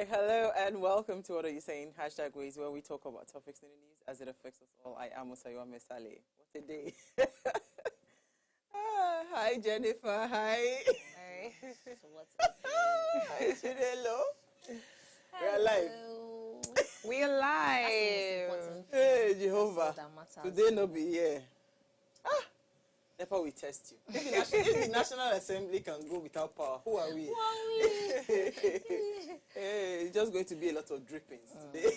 Hi, hello, and welcome to What Are You Saying? Hashtag Ways, where we talk about topics in the news as it affects us all. I am Osayiwa Mesale. What a day. Hi, Jennifer. Hi. Hi. So what's up? Hi, Chinelo. We're alive. We alive. Hey, Jehovah. That matters. Today no be here. Never we test you. If the National Assembly can go without power, who are we? Hey, it's just going to be a lot of drippings today.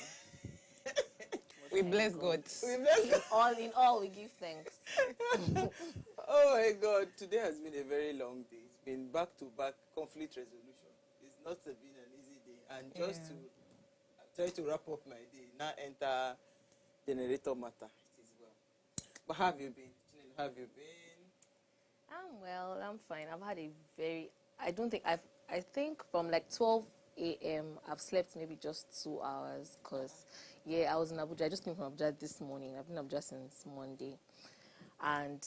We bless God. We bless God. In all, we give thanks. Oh my God, today has been a very long day. It's been back-to-back conflict resolution. It's not been an easy day. And just to try to wrap up my day, now enter generator matter. It is well. But how have you been? How have you been? I'm well, I'm fine. I've had a very, I think from like 12 a.m. I've slept maybe just 2 hours because, I was in Abuja. I just came from Abuja this morning. I've been in Abuja since Monday. And,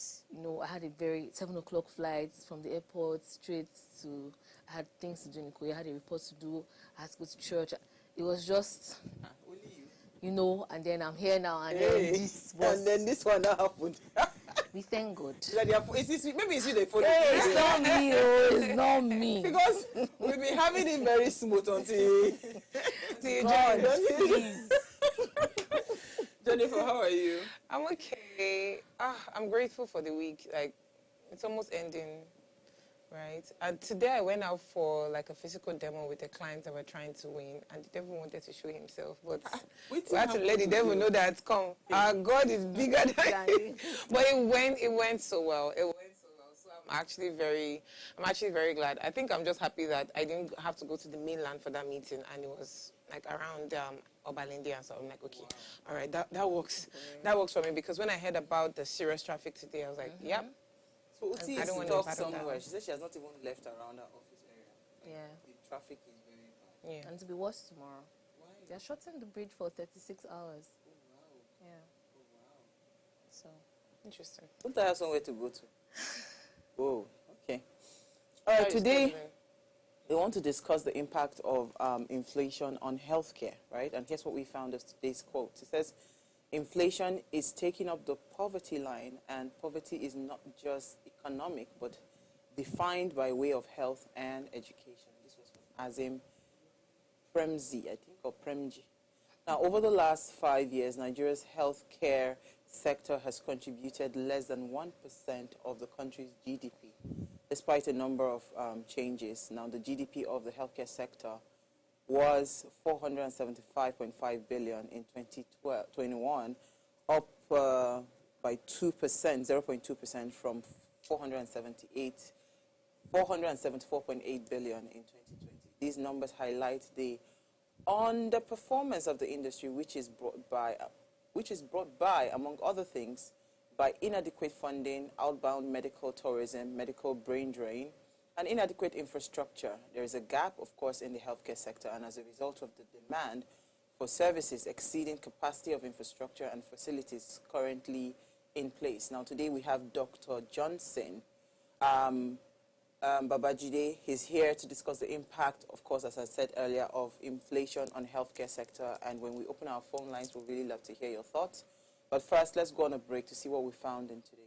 I had a very 7 o'clock flight from the airport straight to, I had things to do in Ikoyi. I had a report to do. I had to go to church. It was just, Only you. and then I'm here now. And then this one now happened. We thank God. Maybe it's you they follow. Hey, it's not me, it's not me. Because we've been having it very smooth until God, please. Jennifer, how are you? I'm okay. I'm grateful for the week. Like, it's almost ending, right? And today I went out for like a physical demo with a client that we're trying to win, and the devil wanted to show himself, but we had to let the devil know that it's come. Our God is bigger than him. But it went so well. It went so well. So I'm actually very glad. I think I'm just happy that I didn't have to go to the mainland for that meeting, and it was like around Obalende, and so I'm like, okay, all right, that works. Okay. That works for me, because when I heard about the serious traffic today, I was like, yep. So Uti is stuck somewhere. She said she has not even left around her office area. Yeah. The traffic is very bad. Yeah. And to be worse tomorrow. Why? They're shortening the bridge for 36 hours. Oh, wow. Yeah. Oh, wow. So. Interesting. Don't I have somewhere to go to? Oh, okay. All right, today we want to discuss the impact of inflation on healthcare, right? And here's what we found as today's quote. It says, inflation is taking up the poverty line, and poverty is not just economic, but defined by way of health and education. This was from Azim Premji, I think, or Premji. Now, over the last 5 years, Nigeria's healthcare sector has contributed less than 1% of the country's GDP, despite a number of changes. Now, the GDP of the healthcare sector was 475.5 billion in 2021, up by 2%, 0.2% from 474.8 billion in 2020. These numbers highlight the underperformance of the industry, which is brought by, among other things, by inadequate funding, outbound medical tourism, medical brain drain, and inadequate infrastructure. There is a gap, of course, in the healthcare sector, and as a result of the demand for services exceeding capacity of infrastructure and facilities currently in place. Now, today we have Dr. Johnson Babajide. He's here to discuss the impact, of course, as I said earlier, of inflation on healthcare sector. And when we open our phone lines, we'd really love to hear your thoughts. But first, let's go on a break to see what we found in today's news.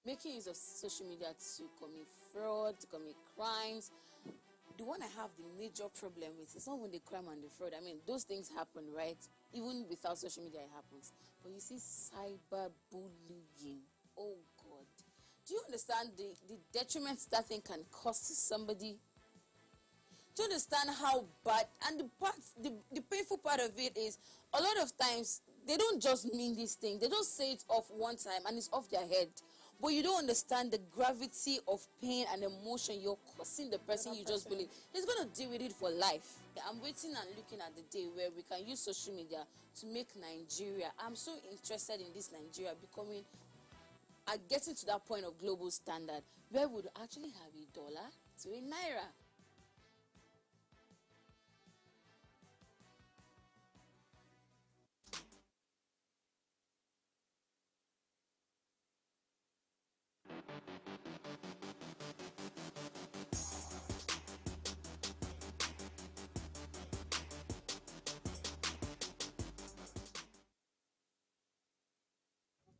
making use of social media to commit fraud, to commit crimes. The one I have the major problem with is not even the crime and the fraud. I mean, those things happen, right? Even without social media, it happens. But you see, cyberbullying. Oh God, do you understand the detriment that thing can cause to somebody? Do you understand how bad? And the painful part of it is a lot of times they don't just mean this thing. They don't say it off one time and it's off their head. But you don't understand the gravity of pain and emotion you're causing the person you just believe. He's going to deal with it for life. I'm waiting and looking at the day where we can use social media to make Nigeria. I'm so interested in this Nigeria becoming, getting to that point of global standard where we would actually have $1 to a naira.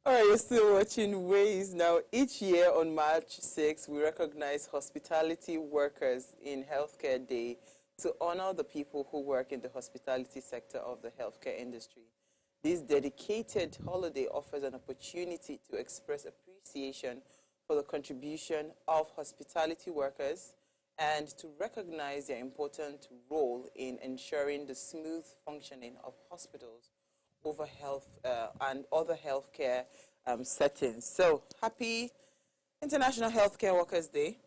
All right, you're still watching Ways. Now, each year on March 6th, we recognize Hospitality Workers in Healthcare Day to honor the people who work in the hospitality sector of the healthcare industry. This dedicated holiday offers an opportunity to express appreciation for the contribution of hospitality workers and to recognize their important role in ensuring the smooth functioning of hospitals over health and other healthcare settings. So, happy International Healthcare Workers Day.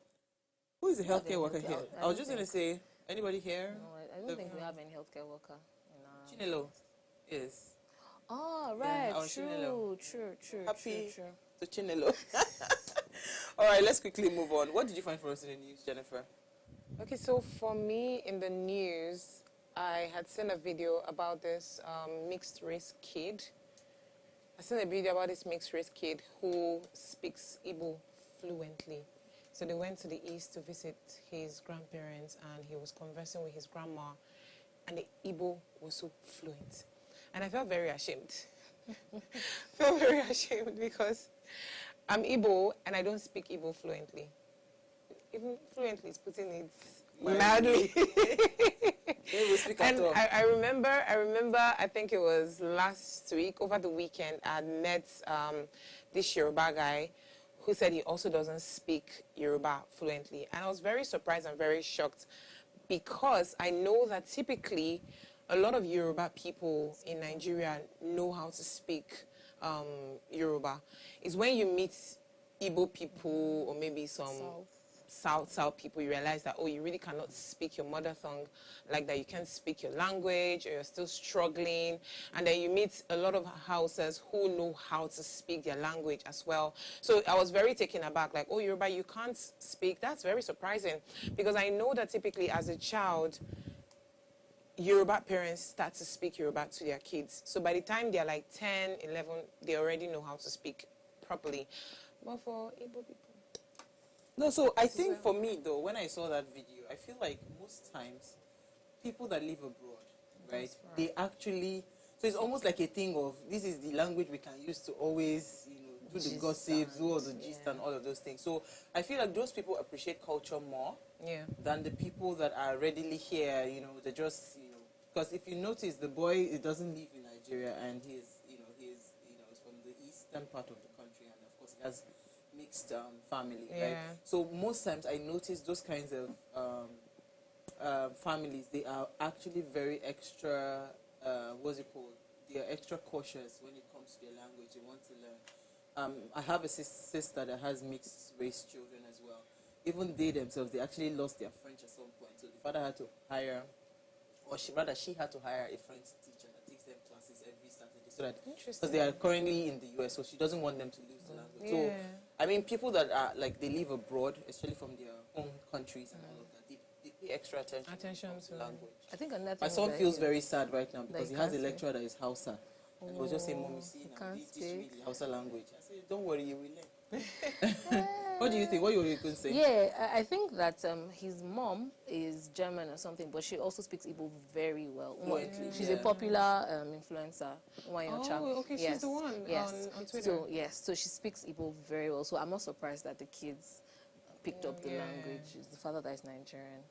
Who is a healthcare worker here? I was just going to say, anybody here? No, I don't think we have any healthcare worker. Chinelo. Yes. Oh, right. Yeah, True. Happy to Chinelo. All right, let's quickly move on. What did you find for us in the news, Jennifer? Okay, so for me in the news, I had seen a video about this mixed race kid. I seen a video about this mixed race kid who speaks Igbo fluently. So they went to the east to visit his grandparents and he was conversing with his grandma and the Igbo was so fluent. And I felt very ashamed. Felt very ashamed because I'm Igbo and I don't speak Igbo fluently. Even fluently is putting it mildly. And I remember, I think it was last week, over the weekend, I met this Yoruba guy who said he also doesn't speak Yoruba fluently. And I was very surprised and very shocked because I know that typically a lot of Yoruba people in Nigeria know how to speak Yoruba. It's when you meet Igbo people or maybe some South people, you realize that, oh, you really cannot speak your mother tongue like that. You can't speak your language or you're still struggling. And then you meet a lot of Hausas who know how to speak their language as well. So I was very taken aback, like, oh, Yoruba, you can't speak. That's very surprising because I know that typically as a child, Yoruba parents start to speak Yoruba to their kids. So by the time they're like 10, 11, they already know how to speak properly. But for Igbo people, no, so I think for me, though, when I saw that video, I feel like most times people that live abroad, right, they actually, so it's almost like a thing of, this is the language we can use to always, do the gossips, do all the gist and all of those things. So I feel like those people appreciate culture more than the people that are readily here, they just, because if you notice, the boy, it doesn't live in Nigeria and he's from the eastern part of the country and of course he has mixed family, right? So most times I notice those kinds of families, they are actually very extra, what's it called? They are extra cautious when it comes to their language. They want to learn. I have a sister that has mixed race children as well. Even they themselves, they actually lost their French at some point. So the father had to hire, or she had to hire a French teacher that takes them classes every Saturday. So that, because they are currently in the US, so she doesn't want them to lose the language. So, I mean, people that are, like, they live abroad, especially from their home countries and all of that, they pay extra attention to language. I think another My son feels very sad right now because he has a lecturer that is Hausa. And he was just saying, Mommy, see, now, teach me the Hausa language. I said, don't worry, you will learn. What do you think? What you going to say? Yeah, I think that his mom is German or something, but she also speaks Igbo very well. Fluently, She's yeah. a popular influencer. Oh, okay, she's the one on Twitter. So, yes, so she speaks Igbo very well. So I'm not surprised that the kids picked up the language. It's the father that is Nigerian.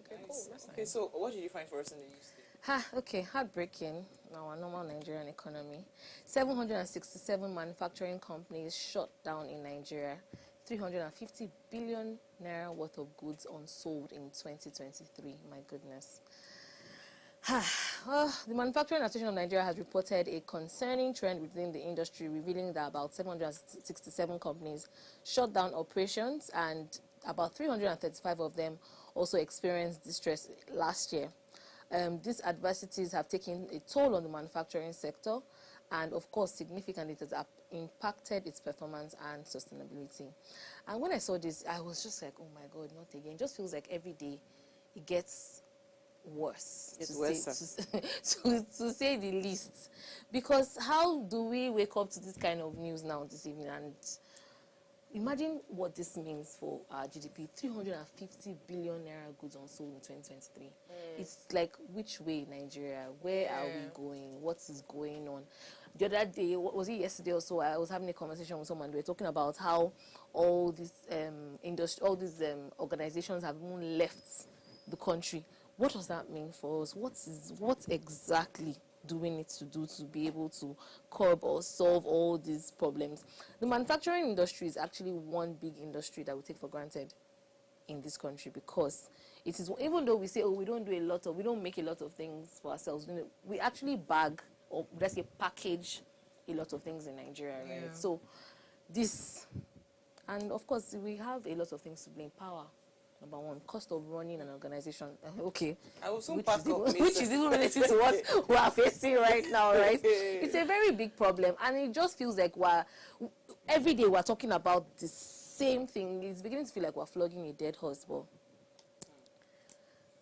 Okay, cool. That's Okay, so what did you find for us in the news today? Okay, heartbreaking. Our normal Nigerian economy. 767 manufacturing companies shut down in Nigeria. 350 billion naira worth of goods unsold in 2023. My goodness. The Manufacturing Association of Nigeria has reported a concerning trend within the industry, revealing that about 767 companies shut down operations and about 335 of them also experienced distress last year. These adversities have taken a toll on the manufacturing sector, and of course, significantly, it has impacted its performance and sustainability. And when I saw this, I was just like, oh my God, not again. It just feels like every day it gets worse, to say the least. Because how do we wake up to this kind of news now this evening? And imagine what this means for our GDP. 350 billion naira goods unsold in 2023. It's like, which way, Nigeria? Where are we going? What is going on? The other day, what was it yesterday or so, I was having a conversation with someone. We were talking about how all these organizations have even left the country. What does that mean for us? What exactly do we need to do to be able to curb or solve all these problems? The manufacturing industry is actually one big industry that we take for granted in this country, because it is, even though we say, oh, we don't make a lot of things for ourselves, we actually bag, or let's say package, a lot of things in Nigeria, right? So this, and of course we have a lot of things to blame. Power, number one. Cost of running an organization. Okay. Which is even related to what we are facing right now, right? It's a very big problem, and it just feels like every day we're talking about the same thing. It's beginning to feel like we're flogging a dead horse, but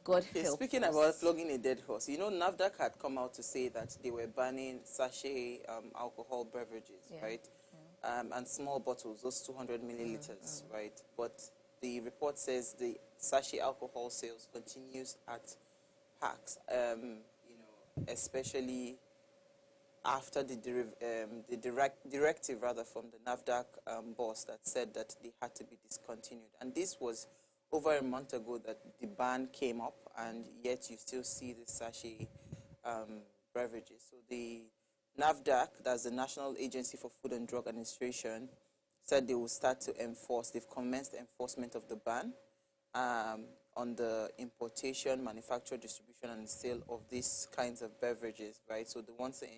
God help Speaking us. about flogging a dead horse, NAFDAC had come out to say that they were banning sachet alcohol beverages, right? And small bottles, those 200 milliliters, right? But the report says the sachet alcohol sales continues at packs, especially after the directive from the NAFDAC boss that said that they had to be discontinued. And this was over a month ago that the ban came up, and yet you still see the sachet beverages. So the NAFDAC, that's the National Agency for Food and Drug Administration, said they will start to enforce. They've commenced enforcement of the ban on the importation, manufacture, distribution, and sale of these kinds of beverages, right? So the ones in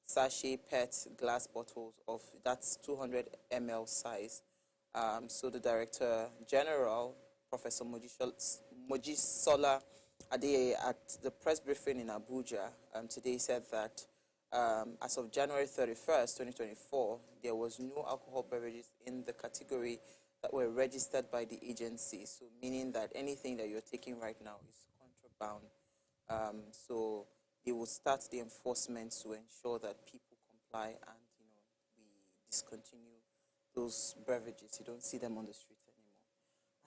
sachet, PET, glass bottles of that's 200 ml size. So the Director General, Professor Mojisola Adeye, at the press briefing in Abuja today said that as of January 31st, 2024, there was no alcohol beverages in the category that were registered by the agency. So meaning that anything that you're taking right now is contraband. So they will start the enforcement to ensure that people comply and we discontinue those beverages. You don't see them on the streets anymore.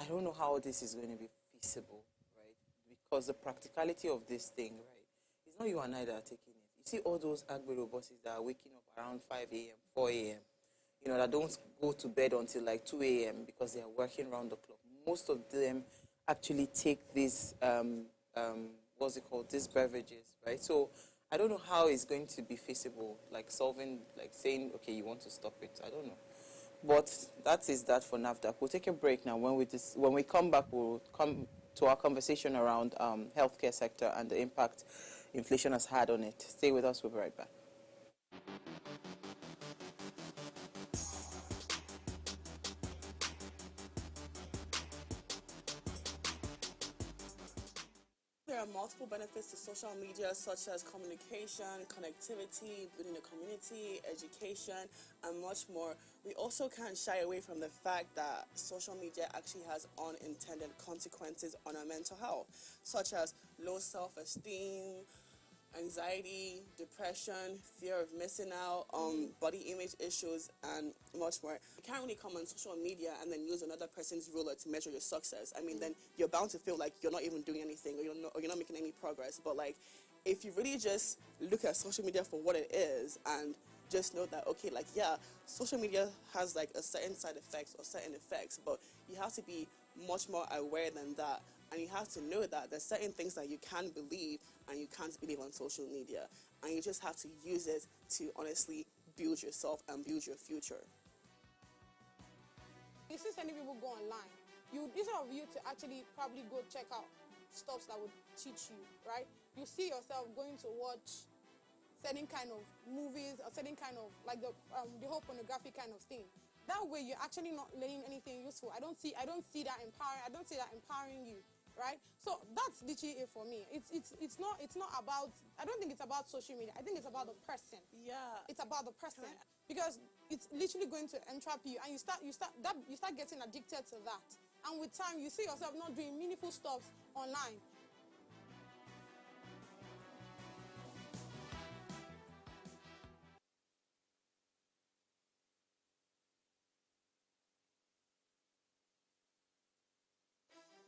I don't know how this is going to be feasible, right? Because the practicality of this thing, right, it's not you and I that are taking it. You see all those Agbero buses that are waking up around 5 a.m., 4 a.m., that don't go to bed until like 2 a.m. because they are working around the clock. Most of them actually take these, these beverages, right? So I don't know how it's going to be feasible, like saying, okay, you want to stop it. I don't know. But that is that for NAFDAC. We'll take a break now. When we come back, we'll come to our conversation around healthcare sector and the impact inflation has had on it. Stay with us. We'll be right back. There are multiple benefits to social media, such as communication, connectivity, building a community, education, and much more. We also can't shy away from the fact that social media actually has unintended consequences on our mental health, such as low self-esteem, anxiety, depression, fear of missing out, body image issues, and much more. You can't really come on social media and then use another person's ruler to measure your success. I mean, then you're bound to feel like you're not even doing anything, or you're not making any progress. But like, if you really just look at social media for what it is and just know that, okay, like, yeah, social media has like a certain side effects or certain effects, but you have to be much more aware than that. And you have to know that there's certain things that you can believe and you can't believe on social media. And you just have to use it to honestly build yourself and build your future. You see so many people go online. Instead of you to actually probably go check out stuff that would teach you, right? You see yourself going to watch certain kind of movies or certain kind of, like the whole pornography kind of thing. That way you're actually not learning anything useful. I don't see that empowering you. Right? So that's literally it for me. It's not about, I don't think it's about social media. I think it's about the person. Yeah. It's about the person. Because it's literally going to entrap you, and you start getting addicted to that. And with time you see yourself not doing meaningful stuff online.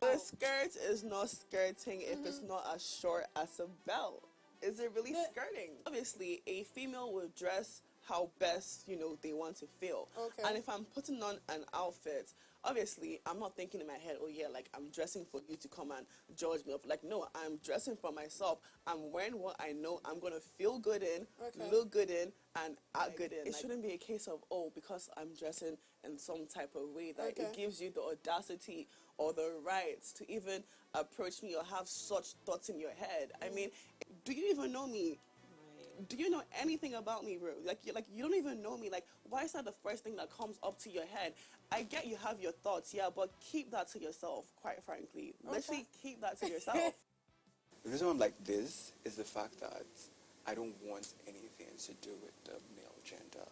The skirt is not skirting if it's not as short as a belt. Is it really skirting? Obviously, a female will dress how best, they want to feel. Okay. And if I'm putting on an outfit, obviously, I'm not thinking in my head, oh yeah, like I'm dressing for you to come and judge me. Like, no, I'm dressing for myself. I'm wearing what I know I'm going to feel good in, look good in, and act good in. It shouldn't be a case of, oh, because I'm dressing in some type of way that it gives you the audacity or the rights to even approach me or have such thoughts in your head. I mean, do you even know me? Do you know anything about me, bro? Like you don't even know me. Like, why is that the first thing that comes up to your head? I get you have your thoughts, yeah, but keep that to yourself, quite frankly. Literally keep that to yourself. The reason I'm like this is the fact that I don't want anything to do with the male gender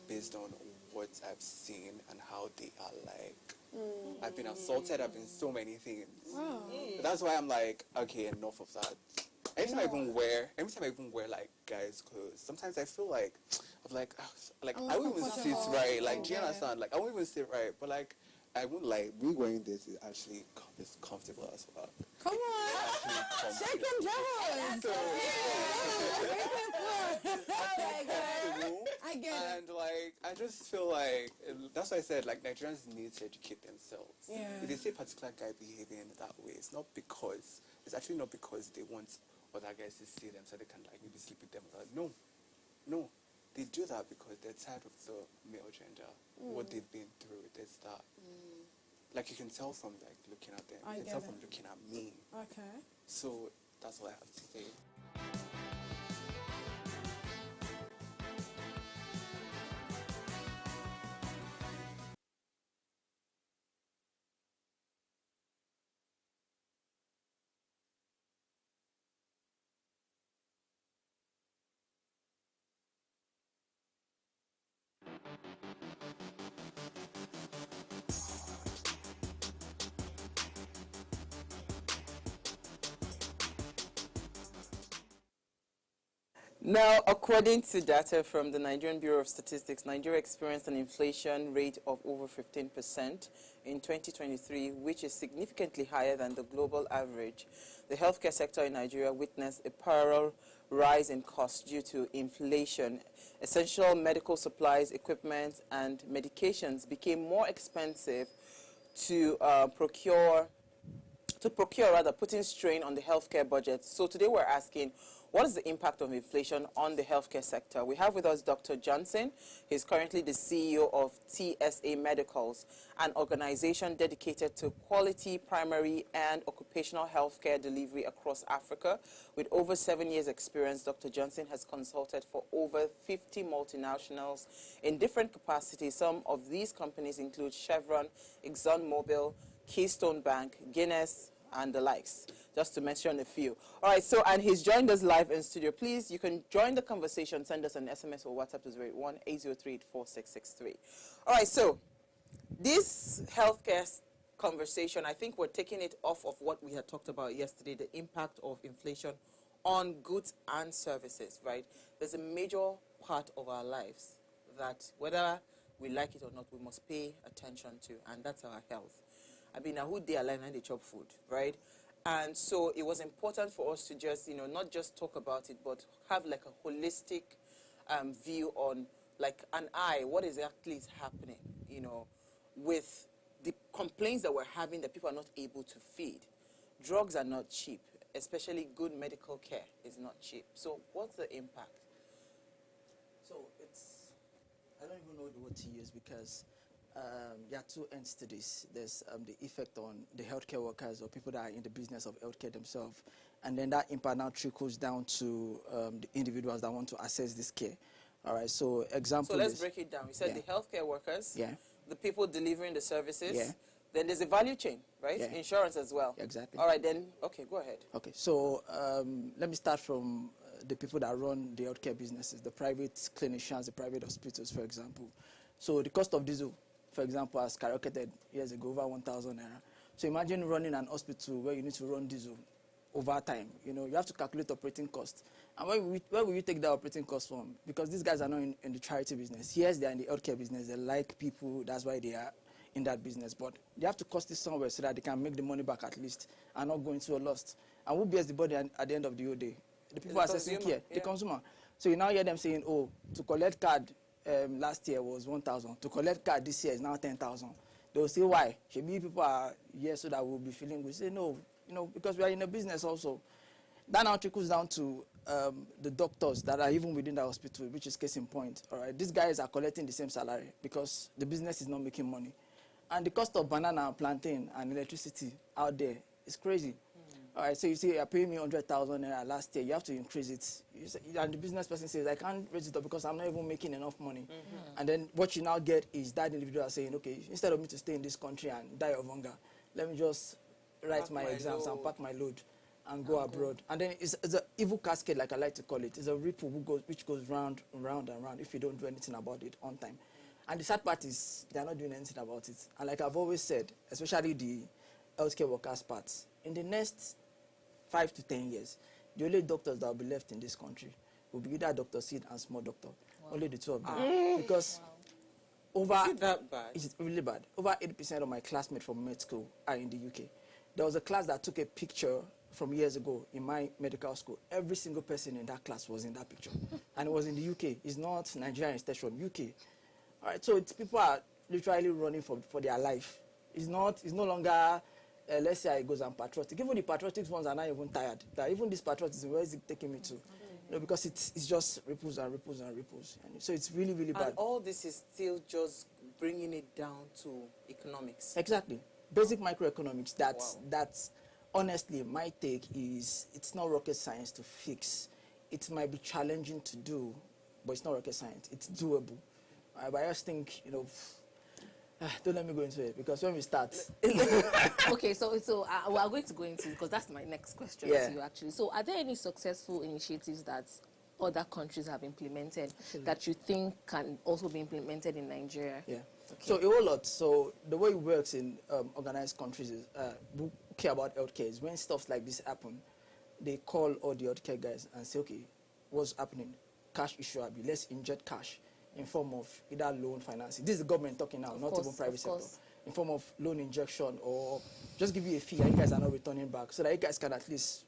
based on what I've seen and how they are like. I've been assaulted, I've been so many things. That's why I'm like, okay, enough of that. Anytime I even wear like guys' clothes, sometimes I feel like I won't even sit right. Like, do you understand? Like, I won't even sit right, but like I won't like me wearing this is actually is comfortable as well. Come on, shake them jaws. I get it. And like I just feel like that's why I said like Nigerians need to educate themselves. Yeah. If they see a particular guy behaving that way, it's actually not because they want other guys to see them so they can like maybe sleep with them. No, they do that because they're tired of the male gender, what they've been through. There's that. Like you can tell from like looking at them. You can tell from looking at me. Okay. So that's all I have to say. Now, according to data from the Nigerian Bureau of Statistics, Nigeria experienced an inflation rate of over 15% in 2023, which is significantly higher than the global average. The healthcare sector in Nigeria witnessed a parallel rise in costs due to inflation. Essential medical supplies, equipment, and medications became more expensive to procure, putting strain on the healthcare budget. So today we're asking, what is the impact of inflation on the healthcare sector? We have with us Dr. Johnson. He's currently the CEO of TSA Medicals, an organization dedicated to quality primary and occupational healthcare delivery across Africa. With over 7 years' experience, Dr. Johnson has consulted for over 50 multinationals in different capacities. Some of these companies include Chevron, ExxonMobil, Keystone Bank, Guinness, and the likes, just to mention a few. All right, so, and he's joined us live in studio. Please, you can join the conversation. Send us an SMS or WhatsApp to 081-803-4663. All right, so this healthcare conversation, I think we're taking it off of what we had talked about yesterday, the impact of inflation on goods and services, right, there's a major part of our lives that whether we like it or not, we must pay attention to, and that's our health. I mean, who they alive and they chop food, right? And so it was important for us to just, not just talk about it, but have like a holistic view on like an eye, what exactly is happening, with the complaints that we're having that people are not able to feed. Drugs are not cheap, especially good medical care is not cheap. So what's the impact? So I don't even know the word to use because there are two ends to this. There's the effect on the healthcare workers or people that are in the business of healthcare themselves. And then that impact now trickles down to the individuals that want to access this care. All right, so example. So let's break it down. You said the healthcare workers, the people delivering the services, then there's a value chain, right? Insurance as well. Exactly. All right, then, okay, go ahead. Okay, so let me start from the people that run the healthcare businesses, the private clinicians, the private hospitals, for example. So the cost of diesel, for example, has skyrocketed years ago, over 1,000 naira. So imagine running an hospital where you need to run diesel over time. You have to calculate operating costs. And where will you take that operating cost from? Because these guys are not in the charity business. Yes, they're in the healthcare business. They like people. That's why they are in that business. But they have to cost it somewhere so that they can make the money back at least and not go into a loss. And who bears the burden at the end of the whole day? The people accessing care, the consumer. So you now hear them saying, oh, to collect card last year was 1,000. To collect card this year is now 10,000. They will say, why? Maybe people are here so that we'll be feeling good. Say, no, because we are in a business also. That now trickles down to the doctors that are even within the hospital, which is case in point. All right, these guys are collecting the same salary because the business is not making money. And the cost of banana, plantain, and electricity out there is crazy. All right, so you say you're paying me 100,000 naira last year, you have to increase it. And the business person says, I can't raise it up because I'm not even making enough money. And then what you now get is that individual saying, okay, instead of me to stay in this country and die of hunger, let me just write my exams and pack my load and go abroad. And then it's an evil cascade, like I like to call it. It's a ripple which goes round and round and round if you don't do anything about it on time. And the sad part is they're not doing anything about it. And like I've always said, especially the healthcare workers part, in the next 5 to 10 years, the only doctors that will be left in this country will be either Dr. Sid and small doctor. Wow. Only the two of them. Because over... Is it that bad? It's really bad. Over 80% of my classmates from med school are in the UK. There was a class that took a picture from years ago in my medical school. Every single person in that class was in that picture. And it was in the UK. It's not Nigeria, it's from UK. All right, so people are literally running for their life. It's no longer... let's say it goes on patriotic. Even the patriotic ones are not even tired. That even this patriotism, where is it taking me to? Because it's just ripples and ripples and ripples. And so it's really, really bad. And all this is still just bringing it down to economics. Exactly. Basic microeconomics. That's honestly my take is it's not rocket science to fix. It might be challenging to do, but it's not rocket science. It's doable. But I just think, don't let me go into it because when we start... Okay, so we are going to go into it because that's my next question to you actually. So are there any successful initiatives that other countries have implemented that you think can also be implemented in Nigeria? Yeah. Okay. So a whole lot. So the way it works in organized countries is who care about healthcare is when stuff like this happen, they call all the healthcare guys and say, okay, what's happening? Cash issue, let's inject cash in form of either loan financing. This is the government talking now, not even private sector. In form of loan injection or just give you a fee and you guys are not returning back so that you guys can at least,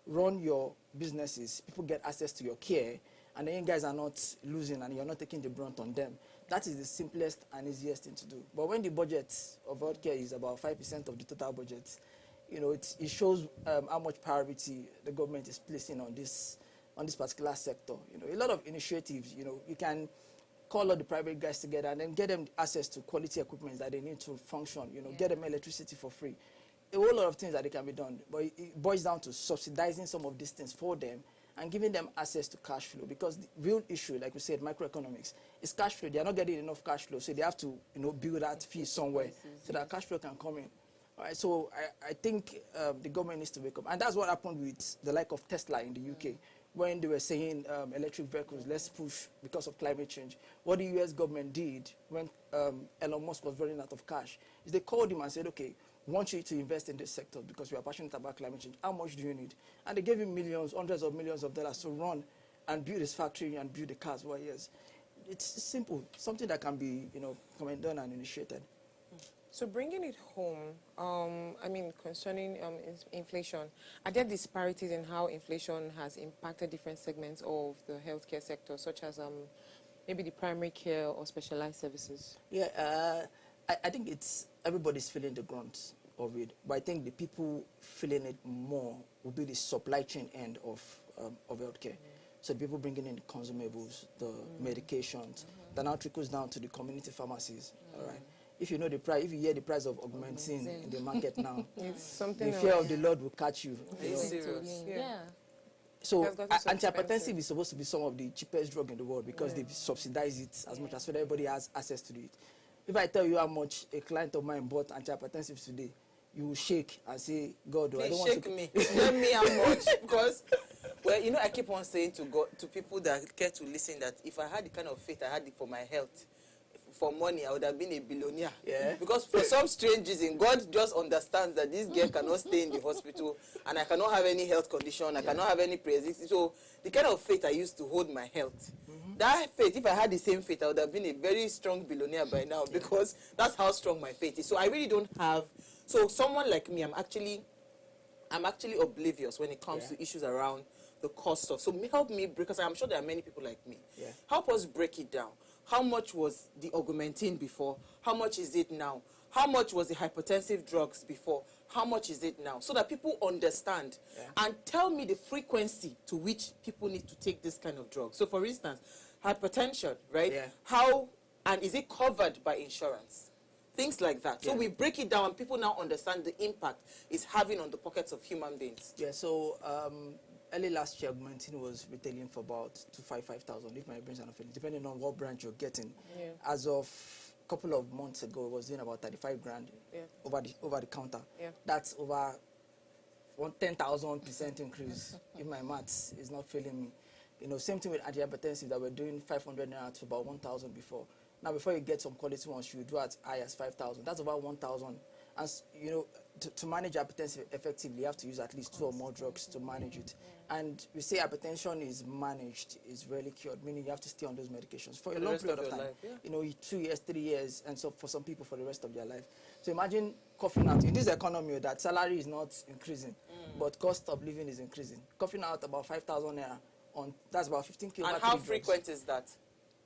run your businesses. People get access to your care and then you guys are not losing and you're not taking the brunt on them. That is the simplest and easiest thing to do. But when the budget of healthcare is about 5% of the total budget, it shows how much priority the government is placing on this particular sector. A lot of initiatives, you can call all the private guys together and then get them access to quality equipment that they need to function, get them electricity for free. A whole lot of things that they can be done, but it boils down to subsidizing some of these things for them and giving them access to cash flow because the real issue, like we said, microeconomics, is cash flow. They are not getting enough cash flow, so they have to, build that fee somewhere so that cash flow can come in. All right, so I think the government needs to wake up. And that's what happened with the like of Tesla in the UK. When they were saying electric vehicles, let's push because of climate change. What the US government did when Elon Musk was running out of cash is they called him and said, okay, want you to invest in this sector because we are passionate about climate change. How much do you need? And they gave him millions, hundreds of millions of dollars to run and build his factory and build the cars. Well, yes, it's simple, something that can be, done and initiated. So bringing it home, I mean, concerning inflation, are there disparities in how inflation has impacted different segments of the healthcare sector, such as maybe the primary care or specialized services? Yeah, I think it's everybody's feeling the grunt of it, but I think the people feeling it more will be the supply chain end of healthcare. So the people bringing in the consumables, the medications, that now trickles down to the community pharmacies. All right. If you know the price, if you hear the price of augmentin in the market now, it's something the fear of the Lord will catch you. Are you serious? Yeah. So so antihypertensive is supposed to be some of the cheapest drug in the world because they subsidize it as much as so that everybody has access to it. If I tell you how much a client of mine bought antihypertensives today, you will shake and say, God, I don't want to... Shake me. Tell me how much. Because, well, I keep on saying to God, to people that care to listen, that if I had the kind of faith I had for my health, for money, I would have been a billionaire. Yeah. Because for some strange reason, God just understands that this girl cannot stay in the hospital and I cannot have any health condition, I cannot have any pre-existing. So the kind of faith I used to hold my health, that faith, if I had the same faith, I would have been a very strong billionaire by now because that's how strong my faith is. So I really don't have... So someone like me, I'm actually oblivious when it comes to issues around the cost of... So help me, because I'm sure there are many people like me. Yeah. Help us break it down. How much was the augmentin before? How much is it now? How much was the hypertensive drugs before? How much is it now? So that people understand. And tell me the frequency to which people need to take this kind of drug. So for instance, hypertension, right? Yeah. How, and is it covered by insurance? Things like that. So we break it down and people now understand the impact it's having on the pockets of human beings. Yeah, so early last year, augmentin was retailing for about 5,000, if my brains are not failing, depending on what branch you're getting. Yeah. As of a couple of months ago, it was doing about 35 grand over the counter. Yeah. That's over 10,000% increase, if my maths is not failing me. Same thing with antihypertensive that we're doing 500 naira to about 1,000 before. Now, before you get some quality ones, you do as high as 5,000. That's about 1,000. And, to manage hypertension effectively, you have to use at least 2 or more drugs to manage it. And we say hypertension is managed, is rarely cured, meaning you have to stay on those medications for a long period of time. Life, 2 years, 3 years, and so for some people for the rest of their life. So imagine coughing out. In this economy, that salary is not increasing, but cost of living is increasing. Coughing out about 5,000 naira, that's about 15K. And how frequent is that?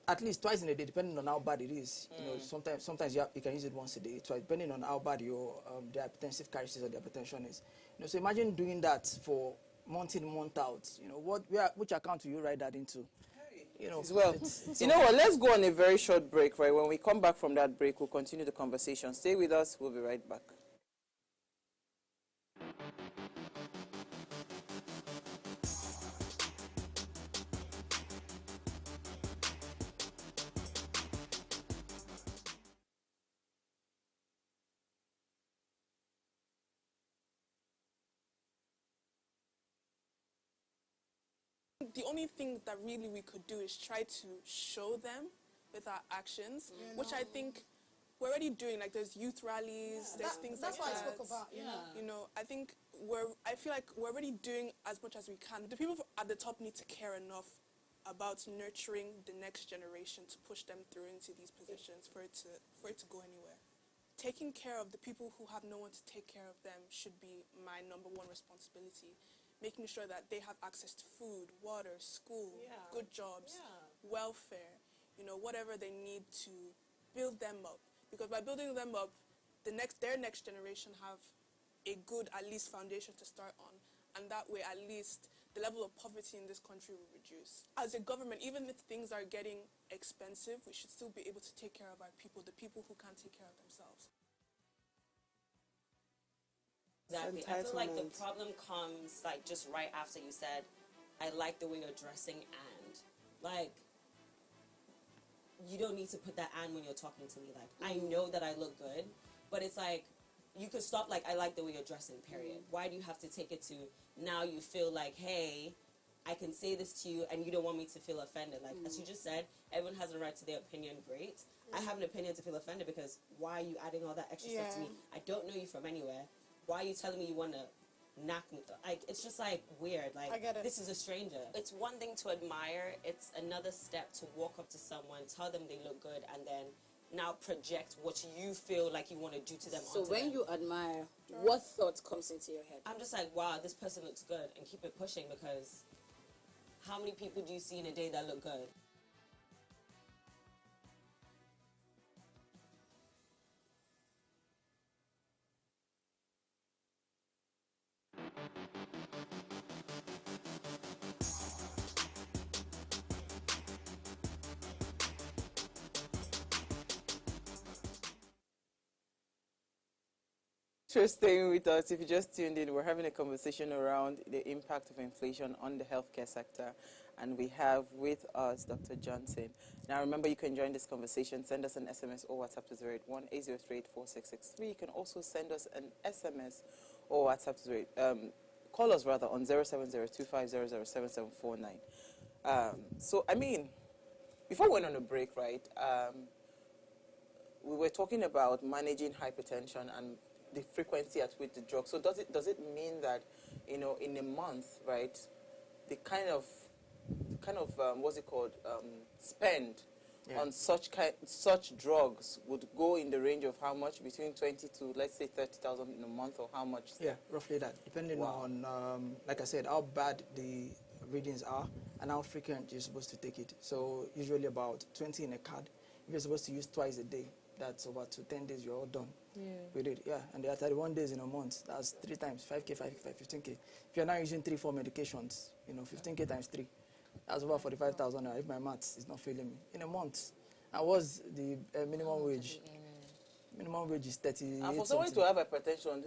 At least twice in a day, depending on how bad it is. Sometimes you can use it once a day, twice, depending on how bad your the hypertensive crisis or the hypertension is. So imagine doing that for month in, month out. Which account do you write that into? As well. You know what? Let's go on a very short break, right? When we come back from that break, we'll continue the conversation. Stay with us. We'll be right back. The only thing that really we could do is try to show them with our actions, which I think we're already doing. Like there's youth rallies, there's things like that. That's what I spoke about. I feel like we're already doing as much as we can. The people at the top need to care enough about nurturing the next generation to push them through into these positions for it to go anywhere. Taking care of the people who have no one to take care of them should be my #1 responsibility. Making sure that they have access to food, water, school, good jobs, welfare, whatever they need to build them up. Because by building them up, their next generation have a good, at least, foundation to start on. And that way, at least, the level of poverty in this country will reduce. As a government, even if things are getting expensive, we should still be able to take care of our people, the people who can't take care of themselves. Exactly. I feel like the problem comes just right after you said, I like the way you're dressing, and you don't need to put that and when you're talking to me. I know that I look good, but it's you could stop I like the way you're dressing, period. Why do you have to take it to now you feel like, hey, I can say this to you and you don't want me to feel offended. Like, as you just said, everyone has a right to their opinion, great. I have an opinion to feel offended because why are you adding all that extra stuff to me? I don't know you from anywhere. Why are you telling me you want to knock me? Like, it's just, like, weird. Like, I get it. this is a stranger. It's one thing to admire. It's another step to walk up to someone, tell them they look good, and then now project what you feel like you want to do to them. So when you admire, what thought comes into your head? I'm just like, wow, this person looks good, and keep it pushing, because how many people do you see in a day that look good? For staying with us. If you just tuned in, we're having a conversation around the impact of inflation on the healthcare sector, and we have with us Dr. Johnson. Now, remember, you can join this conversation. Send us an SMS or WhatsApp to 081-803-4663. You can also send us an SMS or WhatsApp to call us rather on 070-2500-7749. So, I mean, before we went on a break, right? We were talking about managing hypertension and the frequency at which the drug. So does it mean that, you know, in a month, right, the kind of what's it called, spend on such drugs would go in the range of how much, between 20 to let's say 30,000 in a month, or how much? Yeah, roughly that, depending on like I said, how bad the readings are and how frequent you're supposed to take it. So usually about 20 in a card. If you're supposed to use twice a day, that's about 10 days, you're all done with it. Yeah, and there are 31 days in a month. That's 3 times 5K, 5K, 15K. If you're now using 3-4 medications, you know, 15K times 3, that's over 45,000 if my maths is not failing me, in a month. And what's the minimum wage? Minimum wage is 30. And for someone to have hypertension,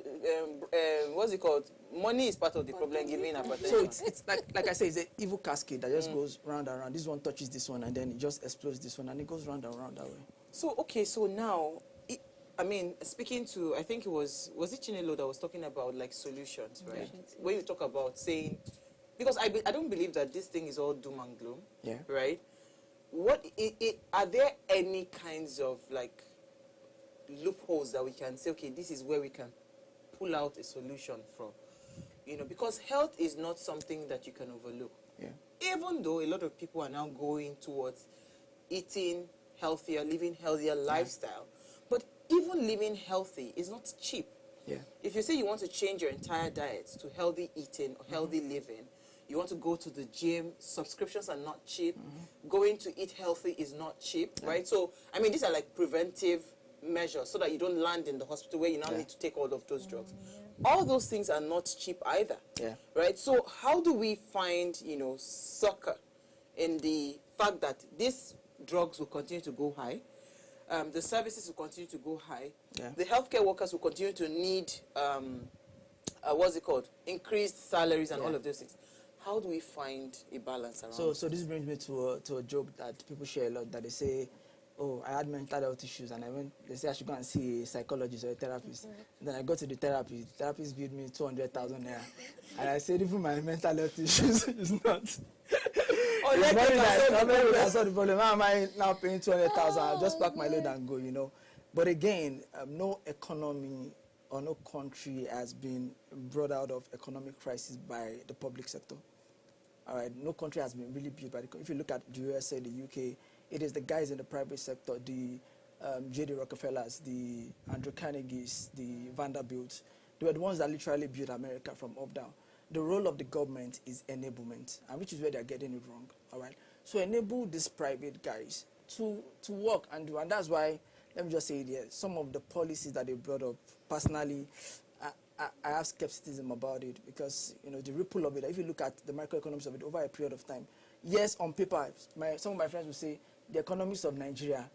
what's it called? Money is part of the problem giving hypertension. So it's like I say, it's an evil cascade that just goes round and round. This one touches this one, and then it just explodes this one, and it goes round and round that way. So, okay, so now, I mean, speaking to, I think it was it Chinelo that was talking about, like, solutions, right? When you talk about saying, because I don't believe that this thing is all doom and gloom, right? Are there any kinds of, like, loopholes that we can say, okay, this is where we can pull out a solution from? You know, because health is not something that you can overlook. Yeah. Even though a lot of people are now going towards eating healthier, living healthier lifestyle, but even living healthy is not cheap. Yeah. If you say you want to change your entire diet to healthy eating or healthy living, you want to go to the gym, subscriptions are not cheap. Going to eat healthy is not cheap, right? So, I mean, these are like preventive measures so that you don't land in the hospital where you now need to take all of those drugs. All those things are not cheap either, right? So how do we find, you know, succor in the fact that these drugs will continue to go high, the services will continue to go high, the healthcare workers will continue to need, increased salaries and all of those things. How do we find a balance around So this brings me to a joke that people share a lot, that they say, oh, I had mental health issues, and they say I should go and see a psychologist or a therapist. And then I go to the therapist billed me 200,000 naira. And I said, even my mental health issues is not. I saw the problem. Why am I now paying 200,000? I'll just pack my load and go, you know. But again, no economy or no country has been brought out of economic crisis by the public sector. All right, no country has been really built by the. If you look at the USA, the UK, it is the guys in the private sector, the J.D. Rockefellers, the Andrew Carnegies, the Vanderbilts. They were the ones that literally built America from up down. The role of the government is enablement, and which is where they're getting it wrong. All right, so enable these private guys to work and do, and that's why. Let me just say it here. Some of the policies that they brought up, personally, I have skepticism about it, because, you know, the ripple of it, if you look at the microeconomics of it over a period of time, yes, on paper, some of my friends will say the economics of Nigeria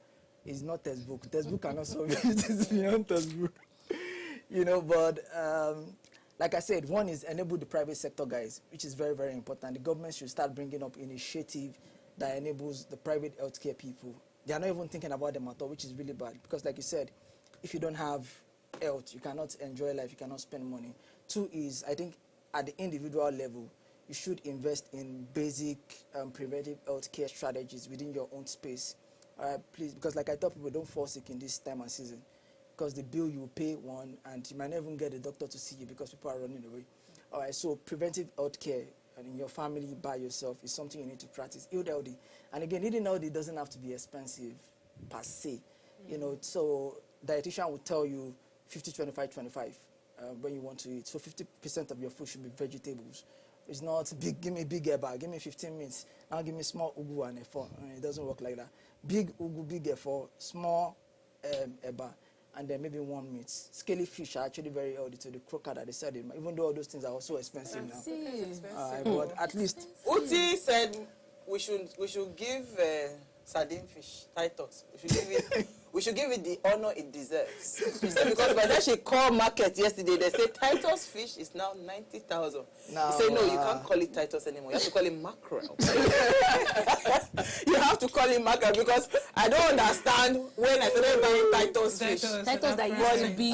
is not textbook. Textbook cannot solve it. It's beyond textbook. You know, but like I said, one is enable the private sector guys, which is very, very important. The government should start bringing up initiative that enables the private healthcare people. They are not even thinking about them at all, which is really bad. Because like you said, if you don't have health, you cannot enjoy life, you cannot spend money. Two is, I think, at the individual level, you should invest in basic preventive health care strategies within your own space. Please, because like I tell people, don't fall sick in this time and season, because the bill you pay one, and you might not even get a doctor to see you because people are running away. All right, so preventive health care and in your family by yourself is something you need to practice. Eat healthy, and again, eating healthy doesn't have to be expensive per se. You know, so dietitian will tell you 50, 25, 25 when you want to eat. So 50% of your food should be vegetables. It's not big. Give me big eba. Give me 15 minutes. Now give me small ugu and efo. It doesn't work like that. Big ugu, big efo, small eba, and then maybe 1 meat. Scaly fish are actually very healthy to the croaker that they said it. Even though all those things are also expensive now. But at least Uti said we should give sardine fish, Titus. We should give it the honor it deserves. She said because by the time she called market yesterday, they said Titus fish is now 90,000. He said no, you can't call it Titus anymore. You have to call it mackerel. You have to call it mackerel because I don't understand when I started buying Titus fish. Titus that used to be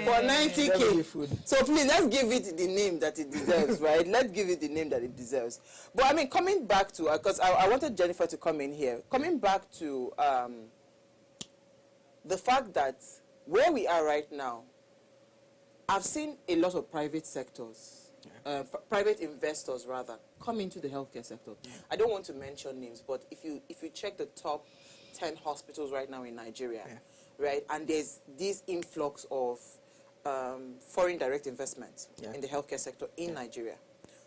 For 90K. So please, let's give it the name that it deserves, right? Let's give it the name that it deserves. But I mean, coming back to, because I wanted Jennifer to come in here, coming back to the fact that where we are right now, I've seen a lot of private sectors, private investors rather, come into the healthcare sector. I don't want to mention names, but if you check the top 10 hospitals right now in Nigeria, right, and there's this influx of foreign direct investment in the healthcare sector in Nigeria.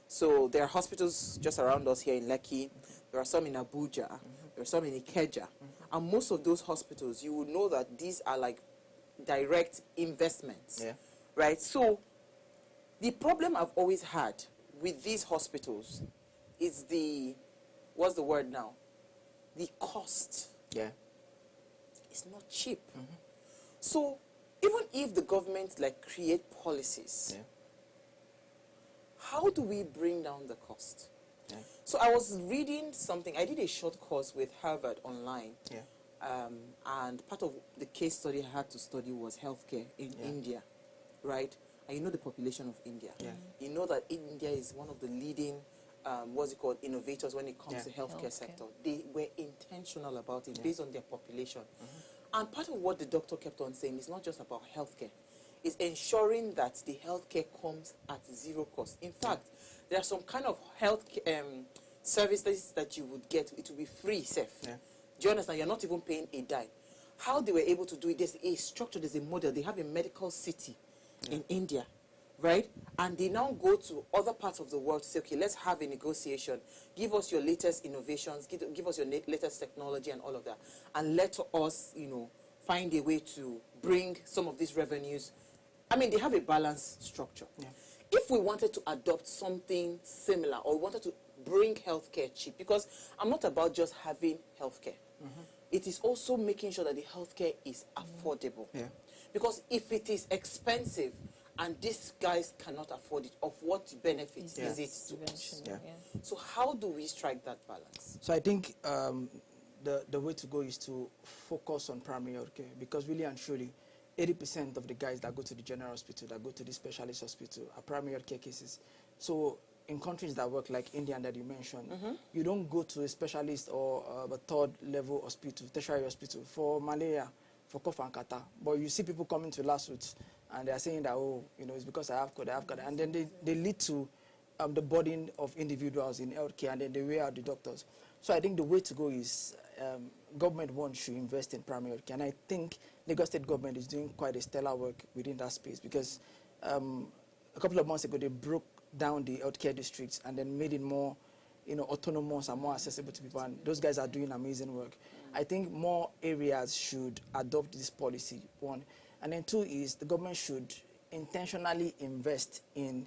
So there are hospitals just around us here in Lekki. There are some in Abuja. There are some in Ikeja. And most of those hospitals, you will know that these are like direct investments, right? So the problem I've always had with these hospitals is what's the word now? The cost. It's not cheap. So even if the government like create policies, how do we bring down the cost? So I was reading something. I did a short course with Harvard online. And part of the case study I had to study was healthcare in India, right? And you know the population of India. You know that India is one of the leading, innovators when it comes to healthcare sector. They were intentional about it based on their population. And part of what the doctor kept on saying is not just about healthcare. It's ensuring that the healthcare comes at zero cost. In fact, there are some kind of health services that you would get. It will be free, safe. Do you understand? You're not even paying a dime. How they were able to do it, there's a structure, there's a model. They have a medical city in India, right? And they now go to other parts of the world to say, okay, let's have a negotiation. Give us your latest innovations, give us your latest technology and all of that. And let us, find a way to bring some of these revenues. I mean, they have a balanced structure. If we wanted to adopt something similar, or we wanted to bring healthcare cheap, because I'm not about just having healthcare. It is also making sure that the healthcare is affordable. Because if it is expensive and these guys cannot afford it, of what benefit is it to us? So how do we strike that balance? So I think the way to go is to focus on primary health care, because really and truly, 80% of the guys that go to the general hospital, that go to the specialist hospital, are primary health care cases. So in countries that work like India that you mentioned, you don't go to a specialist or a third level hospital, tertiary hospital, for malaria, for cough and catarrh. But you see people coming to lawsuits and they are saying that, it's because I have got. And then they lead to the burden of individuals in healthcare, and then they wear out the doctors. So I think the way to go is government, one, should invest in primary health care. And I think Lagos State government is doing quite a stellar work within that space, because a couple of months ago they broke down the healthcare districts and then made it more autonomous and more accessible to people. And those guys are doing amazing work. I think more areas should adopt this policy, one. And then two is the government should intentionally invest in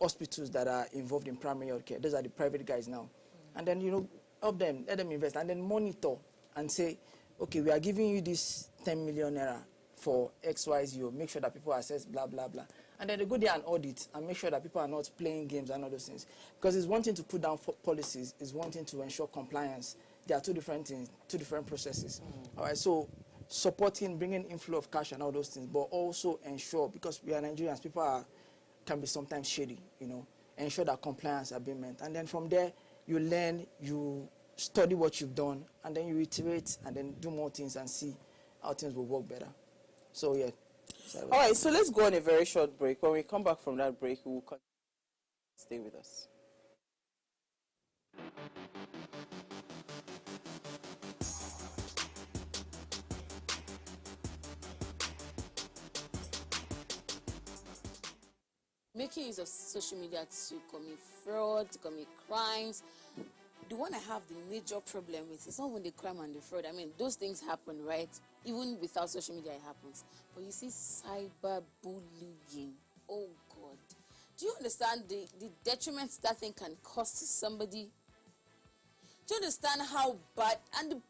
hospitals that are involved in primary health care. Those are the private guys now. And then, help them, let them invest, and then monitor and say, okay, we are giving you this 10 million naira for XYZ, make sure that people access blah, blah, blah. And then they go there and audit and make sure that people are not playing games and all those things. Because it's one thing to put down policies, it's one thing to ensure compliance. There are two different things, two different processes. All right, so supporting, bringing inflow of cash and all those things, but also ensure, because we are Nigerians, people can be sometimes shady, ensure that compliance are being met. And then from there, you learn, you study what you've done, and then you iterate and then do more things and see how things will work better. So, yeah. All right, so let's go on a very short break. When we come back from that break, we will continue. Stay with us. Making use of social media to commit fraud, to commit crimes. The one I have the major problem with is not when the crime and the fraud. I mean, those things happen, right? Even without social media, it happens. But you see cyberbullying. Oh, God. Do you understand the detriment that thing can cause to somebody? Do you understand how bad? And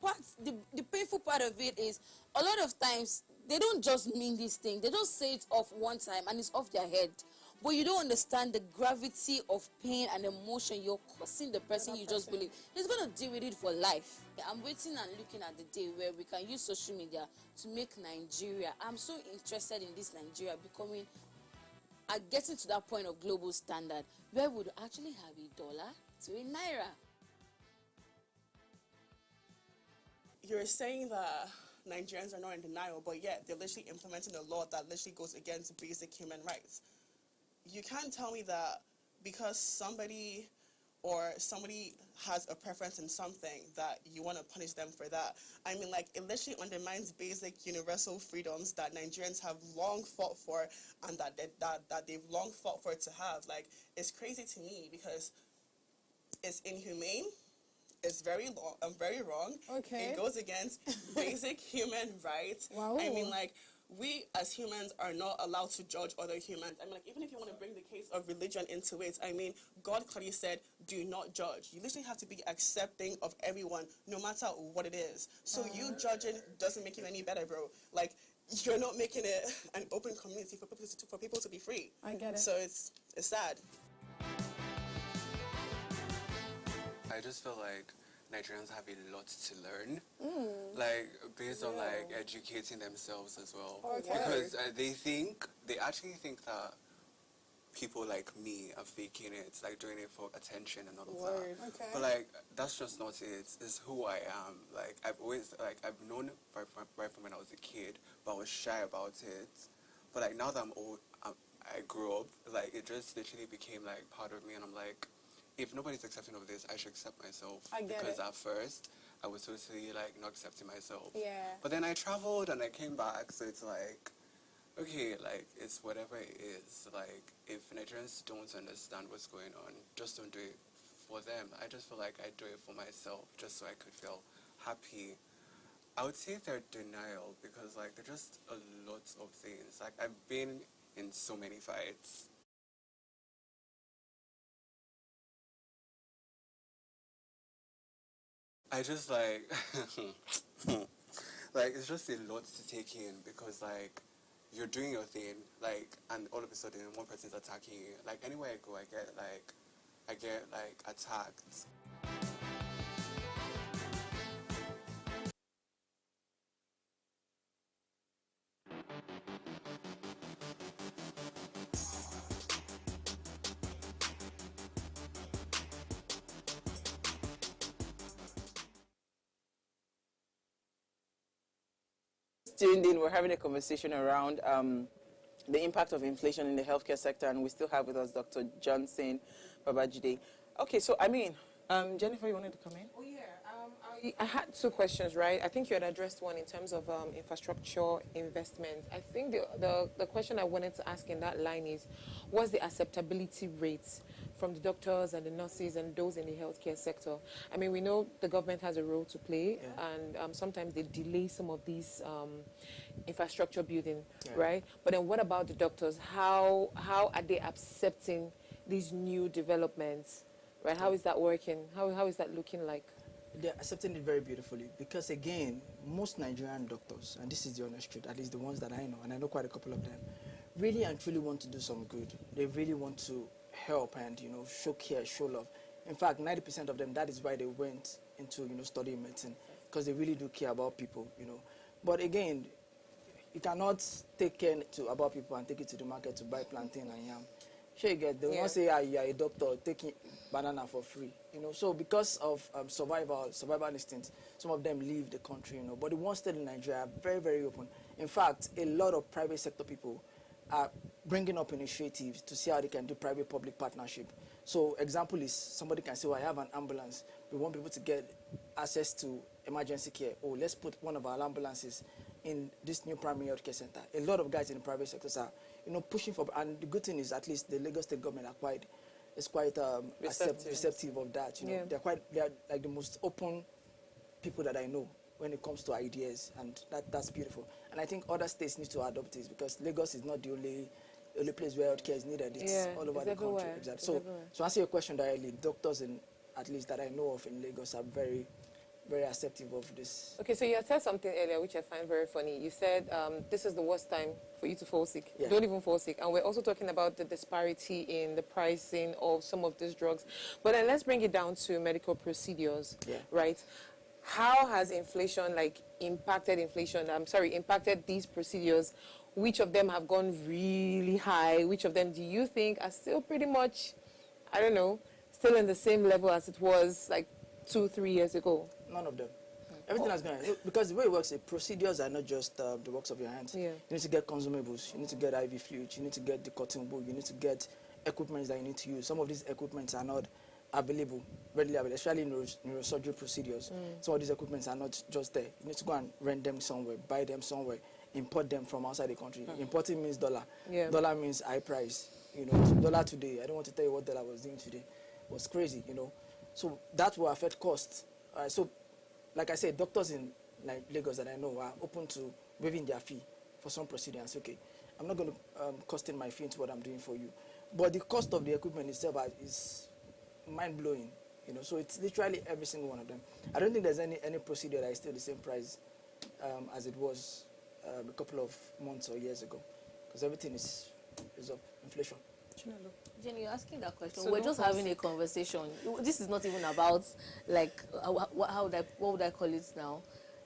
the painful part of it is a lot of times they don't just mean this thing. They don't say it off one time and it's off their head. But you don't understand the gravity of pain and emotion you're causing the person you just believe. He's going to deal with it for life. I'm waiting and looking at the day where we can use social media to make Nigeria. I'm so interested in this Nigeria becoming, getting to that point of global standard where we would actually have $1 to a naira. You're saying that Nigerians are not in denial, but yet they're literally implementing a law that literally goes against basic human rights. You can't tell me that because somebody has a preference in something that you want to punish them for that. I mean, like, it literally undermines basic universal freedoms that Nigerians have long fought for and that they've long fought for to have. Like, it's crazy to me because it's inhumane. It's very wrong. Okay. It goes against basic human rights. Wow. I mean, like, we as humans are not allowed to judge other humans. I mean, like, even if you want to bring the case of religion into it, I mean, God clearly said, do not judge. You literally have to be accepting of everyone, no matter what it is. So you judging doesn't make you any better, bro. Like, you're not making it an open community for people to be free. I get it. So it's sad. I just feel like Nigerians have a lot to learn, like based on like educating themselves as well. Okay. Because they actually think that people like me are faking it, like doing it for attention and all of that. Okay. But like that's just not it. It's who I am. Like I've known right from when I was a kid, but I was shy about it. But like now that I'm old, I grew up. Like it just literally became like part of me, and I'm like, if nobody's accepting of this, I should accept myself. I get because it. at first, I was totally like not accepting myself. Yeah. But then I traveled and I came back, so it's like, okay, like it's whatever it is. Like if Nigerians don't understand what's going on, just don't do it for them. I just feel like I do it for myself, just so I could feel happy. I would say they're denial because like they're just a lot of things. Like I've been in so many fights. I just like, like it's just a lot to take in because like you're doing your thing, like, and all of a sudden one person's attacking you. Like anywhere I go, I get attacked. Tuned in, we're having a conversation around the impact of inflation in the healthcare sector, and we still have with us Dr. Johnson Babajide. Okay, so I mean, Jennifer, you wanted to come in? Oh, yeah. I had two questions, right? I think you had addressed one in terms of infrastructure investment. I think the question I wanted to ask in that line is, what's the acceptability rate from the doctors and the nurses and those in the healthcare sector? I mean, we know the government has a role to play, and sometimes they delay some of these infrastructure building, right? But then what about the doctors? How are they accepting these new developments, right? How is that working? How is that looking like? They're accepting it very beautifully because, again, most Nigerian doctors, and this is the honest truth, at least the ones that I know, and I know quite a couple of them, really and truly want to do some good. They really want to help and, show care, show love. In fact, 90% of them, that is why they went into, studying medicine, because they really do care about people, But again, you cannot take care about people and take it to the market to buy plantain and yam. Sure, you get. They won't say, you are a doctor taking banana for free. So because of survival instincts, some of them leave the country. But the ones still in Nigeria are very, very open. In fact, a lot of private sector people are bringing up initiatives to see how they can do private-public partnership. So example is somebody can say, well, I have an ambulance. We want people to get access to emergency care. Oh, let's put one of our ambulances in this new primary health care center. A lot of guys in the private sectors are, pushing for, and the good thing is at least the Lagos State government are quite receptive of that. They are like the most open people that I know when it comes to ideas, and that's beautiful. And I think other states need to adopt this, because Lagos is not the only place where healthcare is needed. It's all over the country. Exactly. So answer your question directly, doctors at least that I know of in Lagos are very, very accepting of this. Okay, so you had said something earlier which I find very funny. You said this is the worst time for you to fall sick. Yeah. Don't even fall sick. And we're also talking about the disparity in the pricing of some of these drugs. But then let's bring it down to medical procedures, right? How has inflation impacted these procedures? Which of them have gone really high? Which of them do you think are still pretty much, I don't know, still in the same level as it was like 2-3 years ago? None of them. Everything has gone, because the way it works, procedures are not just the works of your hands. You need to get consumables, you need to get IV fluids, you need to get the cotton wool, you need to get equipment that you need to use. Some of these equipments are not readily available, especially in neurosurgery procedures. Some of these equipments are not just there. You need to go and rent them somewhere, buy them somewhere, import them from outside the country. Importing means dollar. Dollar means high price. Dollar today, I don't want to tell you what dollar was doing today. It was crazy, So that will affect costs. So, like I said, doctors in Lagos that I know are open to waiving their fee for some procedures. Okay, I'm not going to cost in my fee into what I'm doing for you. But the cost of the equipment itself is mind-blowing. So it's literally every single one of them. I don't think there's any procedure that is still the same price as it was a couple of months or years ago, because everything is up. Inflation. Jenny, you're asking that question. We're just having a conversation. This is not even about what would I call it now?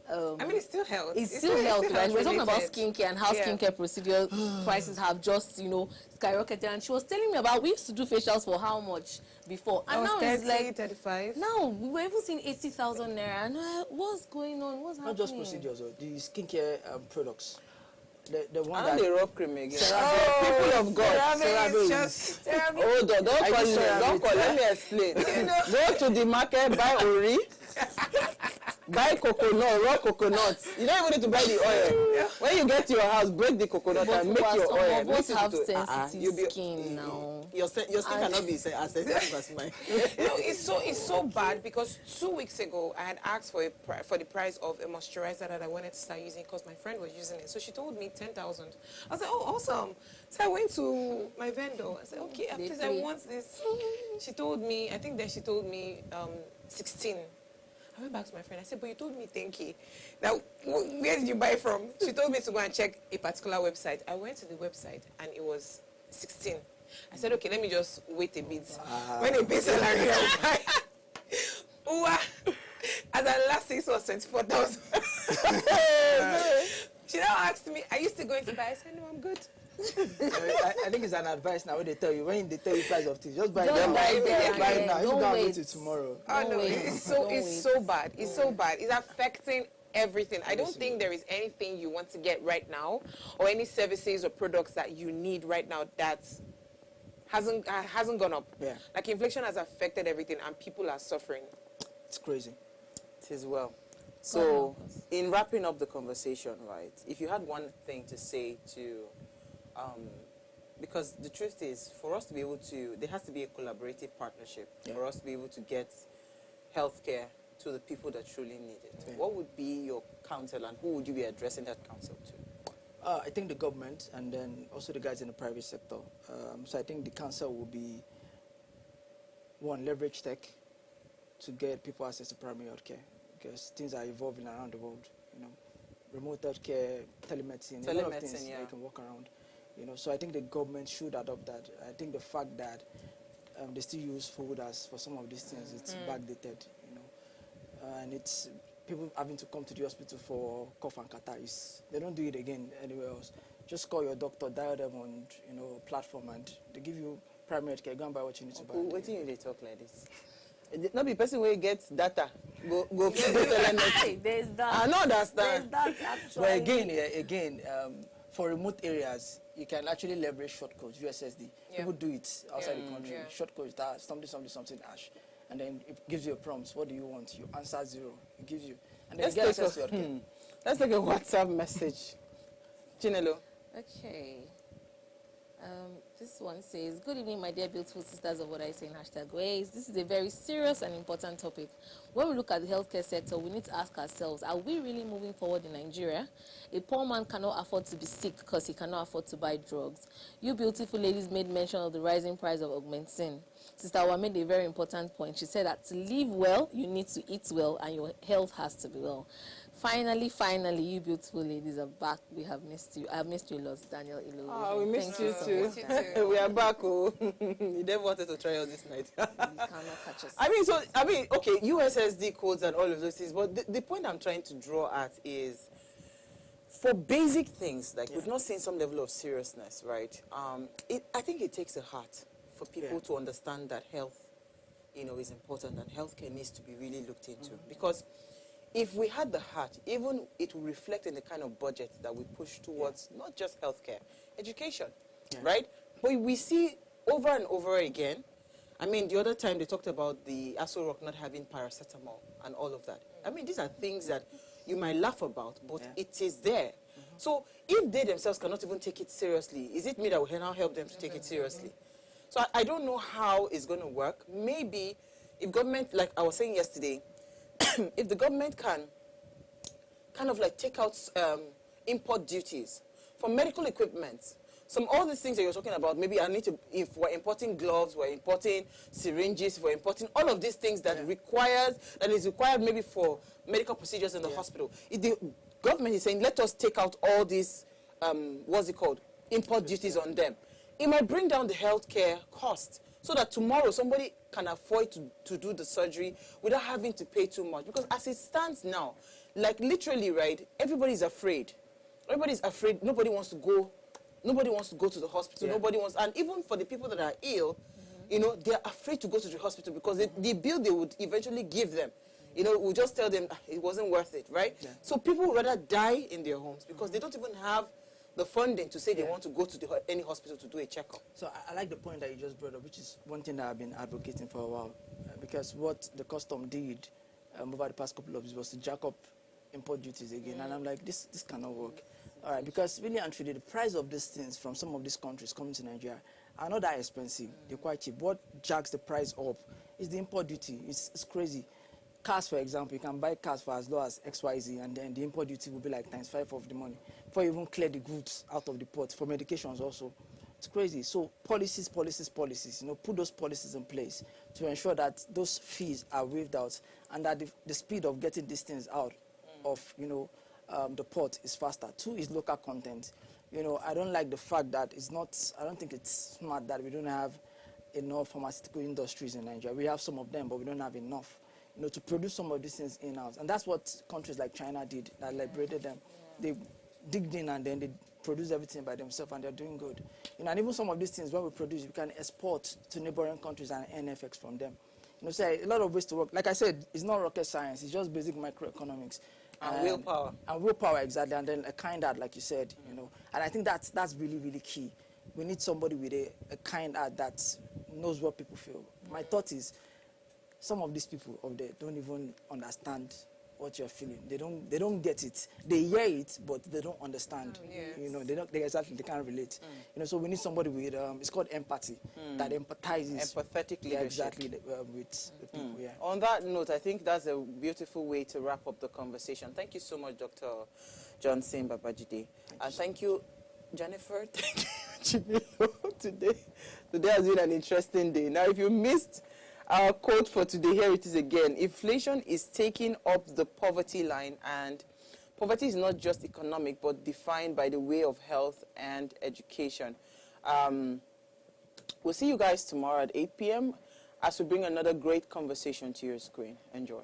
I mean, it's still health. It's still health, right? We're talking about skincare and how skincare procedure prices have just, skyrocketed. And she was telling me about, we used to do facials for how much before? And now 30, it's like 35. Now we were even seeing 80,000 naira. And what's going on? What's happening? Not just procedures, the skincare products. The one and that the rub cream again. People of God. Hold on, don't call me. Don't call. Let me explain. Go to the market, buy ori, buy coconut, raw coconuts. You don't even need to buy the oil. When you get to your house, break the coconut and make your oil. Both have sensitive skin now. Your skin cannot be as sensitive as mine. No, it's so bad, because 2 weeks ago I had asked for the price of a moisturizer that I wanted to start using, because my friend was using it. So she told me 10,000. I was like, oh, awesome. So I went to my vendor. I said, okay, please, I want this. She told me, 16. I went back to my friend. I said, but you told me 10K. Now, where did you buy from? She told me to go and check a particular website. I went to the website and it was 16. I said, okay, let me just wait a bit. When a base salary, as the last 6 was 24,000. She now asked me, are you still going to buy? I said, no, I'm good. I think it's an advice now when they tell you price of things, just buy it Don't now. buy it. Buy it now. You Don't can't wait. wait till tomorrow. Oh no, it's so bad. It's so bad. It's affecting everything. I don't think there is anything you want to get right now, or any services or products that you need right now that hasn't gone up. Yeah. Like, inflation has affected everything, and people are suffering. It's crazy. It is well. So, in wrapping up the conversation, right, if you had one thing to say to, because the truth is, for us to be able to, there has to be a collaborative partnership for us to be able to get healthcare to the people that truly need it. Yeah. What would be your counsel, and who would you be addressing that counsel to? I think the government, and then also the guys in the private sector. So I think the council will be, one, leverage tech to get people access to primary health care, because things are evolving around the world. Remote health care, telemedicine, a lot of things that you can walk around. So I think the government should adopt that. I think the fact that they still use food as for some of these things, it's backdated. And it's people having to come to the hospital for cough and catarrh. They don't do it again anywhere else. Just call your doctor, dial them on a platform, and they give you primary care, go and buy what you need to buy. Waiting you they talk like this. Not be person where gets data. Go telenet. There's that. I know understand. There's that actually. But again, for remote areas, you can actually leverage short codes, USSD. People do it outside the country. Short codes, that something hash. And then it gives you a prompt. What do you want? You answer 0. It gives you. And then you get access to your care. Let's take a WhatsApp message. Chinelo. Okay. This one says, good evening, my dear beautiful sisters of what I say in #Ways. This is a very serious and important topic. When we look at the healthcare sector, we need to ask ourselves, are we really moving forward in Nigeria? A poor man cannot afford to be sick because he cannot afford to buy drugs. You beautiful ladies made mention of the rising price of augmentin. Sister Awa made a very important point. She said that to live well, you need to eat well, and your health has to be well. Finally, you beautiful ladies are back. We have missed you. I have missed you a lot, Daniel Ilo. Oh, we missed you too. too. We are back. Oh, you never wanted to try us this night. You cannot catch us. Okay, USSD codes and all of those things. But the point I'm trying to draw at is, for basic things, like we've not seen some level of seriousness, right? I think it takes a heart for people to understand that health, is important, and healthcare needs to be really looked into. Because if we had the heart, even it will reflect in the kind of budget that we push towards not just healthcare, education, right? But we see over and over again, the other time they talked about the Aso Rock not having paracetamol and all of that. These are things that you might laugh about, but it is there. So if they themselves cannot even take it seriously, is it me that will now help them to take it seriously? So I don't know how it's going to work. Maybe if government, like I was saying yesterday, if the government can kind of like take out import duties for medical equipment, all these things that you're talking about, maybe if we're importing gloves, we're importing syringes, we're importing all of these things that is required maybe for medical procedures in the hospital. If the government is saying, let us take out all these, import duties on them, it might bring down the healthcare cost, so that tomorrow somebody can afford to do the surgery without having to pay too much. Because as it stands now, like literally, right, everybody's afraid. Everybody's afraid. Nobody wants to go to the hospital. Nobody wants, and even for the people that are ill, they're afraid to go to the hospital because the bill they would eventually give them, we'll just tell them it wasn't worth it, right? Yeah. So people would rather die in their homes because they don't even have the funding to say they want to go to any hospital to do a checkup. So I like the point that you just brought up, which is one thing that I've been advocating for a while, because what the custom did over the past couple of years was to jack up import duties again, and I'm like, this cannot work. All right, because really and truly, the price of these things from some of these countries coming to Nigeria are not that expensive. They're quite cheap. What jacks the price up is the import duty. It's crazy. Cars, for example, you can buy cars for as low as XYZ, and then the import duty will be like ×5 of the money before you even clear the goods out of the port. For medications also, it's crazy. So policies, put those policies in place to ensure that those fees are waived out, and that the speed of getting these things out of, the port is faster. 2 is local content. I don't like the fact that I don't think it's smart that we don't have enough pharmaceutical industries in Nigeria. We have some of them, but we don't have enough, to produce some of these things in-house. And that's what countries like China did, that liberated them. They digged in and then they produce everything by themselves, and they're doing good. And even some of these things, when we produce, we can export to neighboring countries and earn FX from them. So a lot of ways to work. Like I said, it's not rocket science. It's just basic microeconomics. And willpower. And willpower, exactly. And then a kind heart, like you said, And I think that's really, really key. We need somebody with a kind heart that knows what people feel. My thought is, some of these people out there don't even understand what you're feeling. They don't get it. They hear it, but they don't understand. They can't relate. So we need somebody with it's called empathy, that empathizes. Empathetic leadership. Exactly, with people. Yeah. On that note, I think that's a beautiful way to wrap up the conversation. Thank you so much, Dr. Johnson Babajide. And thank you, Jennifer. Thank you, Today has been an interesting day. Now, if you missed our quote for today, here it is again. Inflation is taking up the poverty line, and poverty is not just economic, but defined by the way of health and education. We'll see you guys tomorrow at 8 p.m. as we bring another great conversation to your screen. Enjoy.